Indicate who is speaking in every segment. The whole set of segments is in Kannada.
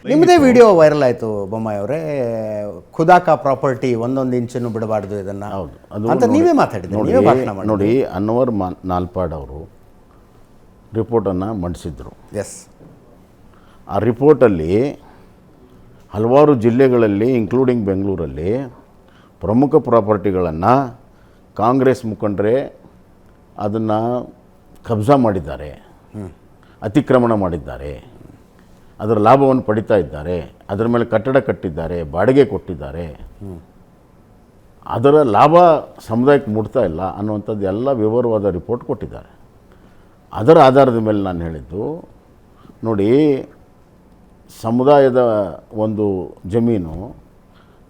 Speaker 1: ನಿಮ್ಮದೇ ವಿಡಿಯೋ ವೈರಲ್ ಆಯಿತು ಬೊಮ್ಮಾಯಿ ಅವರೇ, ಖುದಾಕ ಪ್ರಾಪರ್ಟಿ ಒಂದೊಂದು ಇಂಚನ್ನು ಬಿಡಬಾರ್ದು ಇದನ್ನು.
Speaker 2: ಹೌದು, ಅದು
Speaker 1: ಅಂತ ನೀವೇ ಮಾತಾಡಿದ್ರಿ, ನೀವೇ ಭಾಷಣ ಮಾಡಿ.
Speaker 2: ನೋಡಿ, ಅನ್ವರ್ ನಾಲ್ಪಾಡ್ ಅವರು ರಿಪೋರ್ಟನ್ನು ಮಂಡಿಸಿದ್ರು.
Speaker 1: ಎಸ್,
Speaker 2: ಆ ರಿಪೋರ್ಟಲ್ಲಿ ಹಲವಾರು ಜಿಲ್ಲೆಗಳಲ್ಲಿ ಇನ್ಕ್ಲೂಡಿಂಗ್ ಬೆಂಗಳೂರಲ್ಲಿ ಪ್ರಮುಖ ಪ್ರಾಪರ್ಟಿಗಳನ್ನು ಕಾಂಗ್ರೆಸ್ ಮುಖಂಡರೇ ಅದನ್ನು ಕಬ್ಜಾ ಮಾಡಿದ್ದಾರೆ, ಅತಿಕ್ರಮಣ ಮಾಡಿದ್ದಾರೆ, ಅದರ ಲಾಭವನ್ನು ಪಡಿತಾ ಇದ್ದಾರೆ, ಅದರ ಮೇಲೆ ಕಟ್ಟಡ ಕಟ್ಟಿದ್ದಾರೆ, ಬಾಡಿಗೆ ಕೊಟ್ಟಿದ್ದಾರೆ, ಅದರ ಲಾಭ ಸಮುದಾಯಕ್ಕೆ ಮುಟ್ತಾ ಇಲ್ಲ ಅನ್ನುವಂಥದ್ದು ಎಲ್ಲ ವಿವರವಾದ ರಿಪೋರ್ಟ್ ಕೊಟ್ಟಿದ್ದಾರೆ. ಅದರ ಆಧಾರದ ಮೇಲೆ ನಾನು ಹೇಳಿದ್ದು, ನೋಡಿ, ಸಮುದಾಯದ ಒಂದು ಜಮೀನು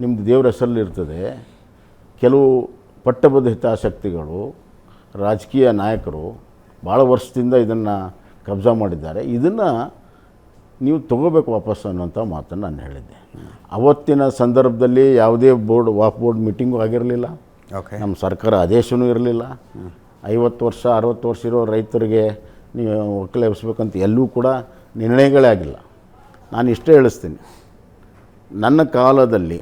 Speaker 2: ನಿಮ್ಮದು ದೇವರ ಹೆಸರಲ್ಲಿ ಇರ್ತದೆ. ಕೆಲವು ಪಟ್ಟಬದ್ಧ ಹಿತಾಸಕ್ತಿಗಳು, ರಾಜಕೀಯ ನಾಯಕರು ಭಾಳ ವರ್ಷದಿಂದ ಇದನ್ನು ಕಬ್ಜಾ ಮಾಡಿದ್ದಾರೆ, ಇದನ್ನು ನೀವು ತಗೋಬೇಕು ವಾಪಸ್ ಅನ್ನೋಂಥ ಮಾತನ್ನು ನಾನು ಹೇಳಿದ್ದೆ. ಅವತ್ತಿನ ಸಂದರ್ಭದಲ್ಲಿ ಯಾವುದೇ ವಾಕ್ ಬೋರ್ಡ್ ಮೀಟಿಂಗು ಆಗಿರಲಿಲ್ಲ, ನಮ್ಮ ಸರ್ಕಾರ ಆದೇಶವೂ ಇರಲಿಲ್ಲ. 50 ವರ್ಷ 60 ವರ್ಷ ಇರೋ ರೈತರಿಗೆ ನೀವು ಒಕ್ಕಲೆ ಎಬ್ಸ್ಬೇಕಂತ ಎಲ್ಲೂ ಕೂಡ ನಿರ್ಣಯಗಳೇ ಆಗಿಲ್ಲ. ನಾನು ಇಷ್ಟೇ ಹೇಳಿಸ್ತೀನಿ, ನನ್ನ ಕಾಲದಲ್ಲಿ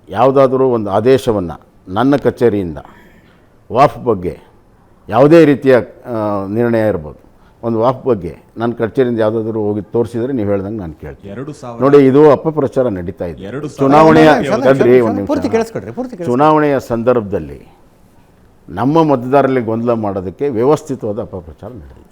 Speaker 2: ಯಾವುದಾದ್ರೂ ಒಂದು ಆದೇಶವನ್ನು ನನ್ನ ಕಚೇರಿಯಿಂದ ವಾಫ್ ಬಗ್ಗೆ ಯಾವುದೇ ರೀತಿಯ ನಿರ್ಣಯ ಇರ್ಬೋದು, ಒಂದು ವಾಫ್ ಬಗ್ಗೆ ನನ್ನ ಕಚೇರಿಯಿಂದ ಯಾವುದಾದ್ರೂ ಹೋಗಿ ತೋರಿಸಿದರೆ ನೀವು ಹೇಳ್ದಂಗೆ ನಾನು ಕೇಳ್ತೀನಿ. ನೋಡಿ, ಇದು ಅಪಪ್ರಚಾರ ನಡೀತಾ ಇದೆ. ಚುನಾವಣೆಯ ಸಂದರ್ಭದಲ್ಲಿ ನಮ್ಮ ಮತದಾರರಲ್ಲಿ ಗೊಂದಲ ಮಾಡೋದಕ್ಕೆ ವ್ಯವಸ್ಥಿತವಾದ ಅಪಪ್ರಚಾರ ನಡೆದಿದೆ.